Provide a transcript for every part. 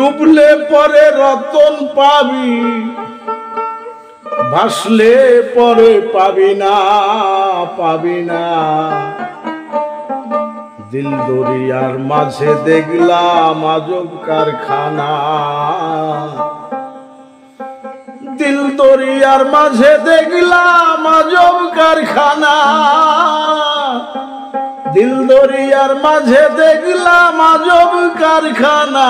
ডুবলে পরে রতন পাবি, ভাসলে পরে পাবি না, পাবি না। দিল দরিয়ার মাঝে দেখলাম আজব কারখানা, দিল দরিয়ার মাঝে দেখলাম আজব কারখানা, দিল দরিয়ার মাঝে দেখলাম আজব কারখানা।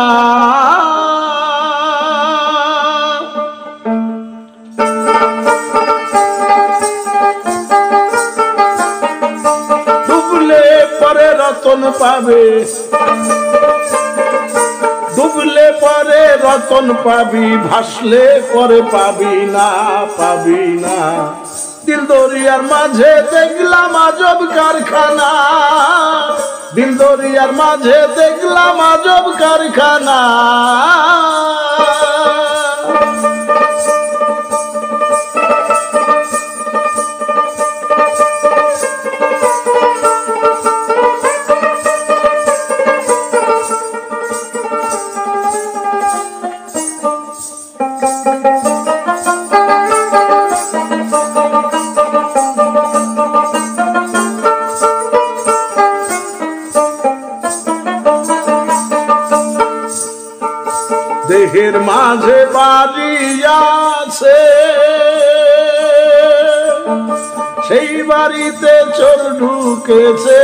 ডুবলে পরে রতন পাবে, ডুবলে পরে রতন পাবি, ভাসলে পরে পাবি না, পাবি না। দিল দরিয়ার মাঝে দেখলাম আজব কারখানা, দিল দরিয়ার মাঝে দেখলাম আজব কারখানা। দেহের মাঝে বাড়ি আছে, সেই বাড়িতে চোর ঢুকেছে।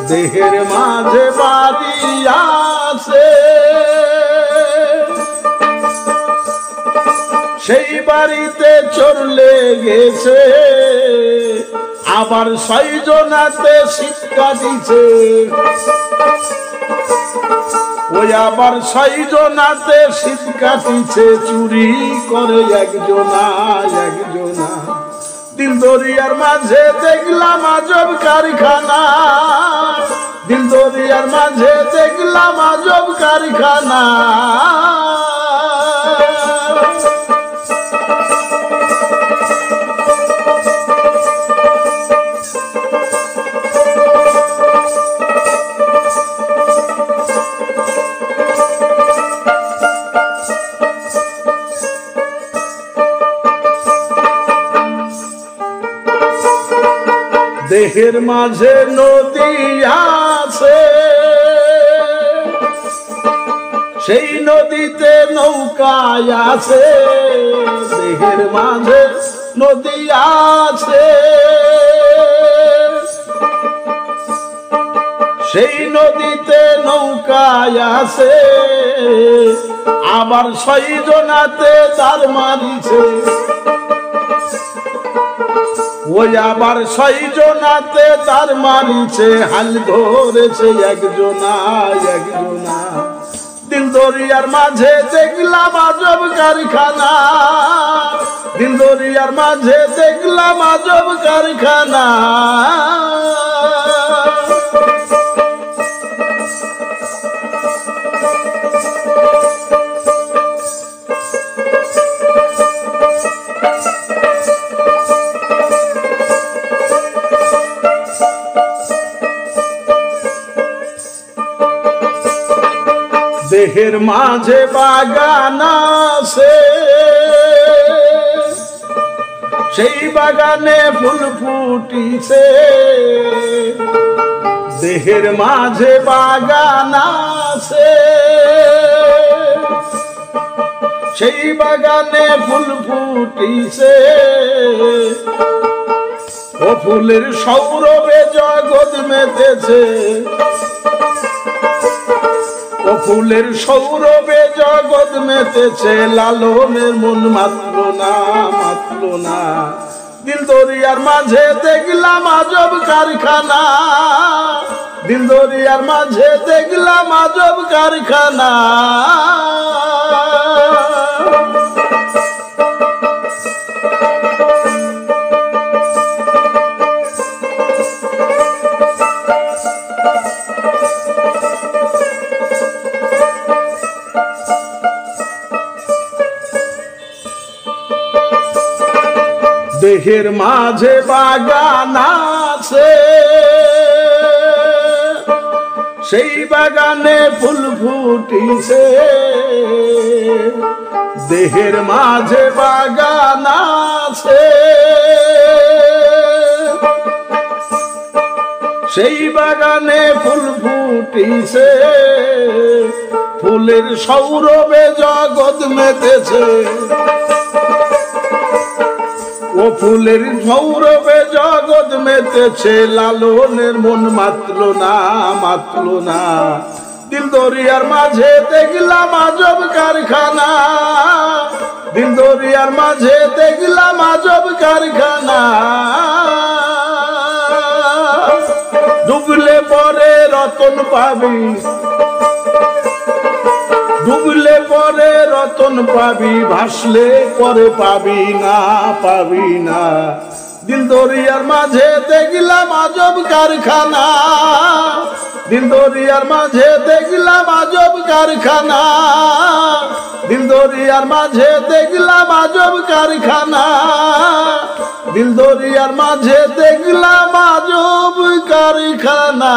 দেহের মাঝে বাড়ি আছে, সেই বাড়িতে চোর লেগেছে। আবার 6 জনাতে শিক্ষা দিছে, ওই আবার 6 জনাতে শীত কাটিছে। চুরি করে একজনা, একজনা। দিল দরিয়ার মাঝে দেখলাম আজব কারখানা, দিল দরিয়ার মাঝে দেখলাম আজব কারখানা। দেহের মাঝে নদী আছে, সেই নদীতে নৌকা আছে। দেহের মাঝে নদী আছে, সেই নদীতে নৌকা আছে। আবার 6 জনাতে জাল মারিছে, ওই আবার 6 জনাতে তার মারিছে। হাল ধরেছে একজনা, একজনা। দিল দরিয়ার মাঝে দেখলাম আজব কারখানা, দিল দরিয়ার মাঝে দেখলাম আজব কারখানা। দেহের মাঝে বাগান আছে, সেই বাগানে ফুল ফুটিছে। দেহের মাঝে বাগান আছে, সেই বাগানে ফুল ফুটিছে। ও ফুলের সৌরভে জগৎ মেতেছে, ও ফুলের সৌরভে জগৎ মেতেছে। লালনের মন মাতল না, মাতল না। দিল দরিয়ার মাঝে দেখলাম আজব কারখানা, দিল দরিয়ার মাঝে দেখলাম আজব কারখানা। দেহের মাঝে বাগান আছে, সেই বাগানে ফুল ফুটিছে, দেহের মাঝে বাগান আছে। সেই বাগানে ফুল ফুটিছে, ফুলের সৌরভে জগৎ মেতেছে। ও ফুলের সৌরভে জগৎ মেতেছে, লালনের মন মাতলো না, মাতলো না। দিল দরিয়ার মাঝে দেখলাম আজব কারখানা, দিল দরিয়ার মাঝে দেখলাম আজব কারখানা। ডুবলে পরে রতন পাবি, ডুবলে পরে রতন পাবি, ভাসলে পরে পাবি না, পাবি না। দিল দরিয়ার মাঝে দেখলাম আজব কারখানা, দিল দরিয়ার মাঝে দেখলাম আজব কারখানা, দিল দরিয়ার মাঝে দেখলাম আজব কারখানা, দিল দরিয়ার মাঝে দেখলাম আজব কারখানা।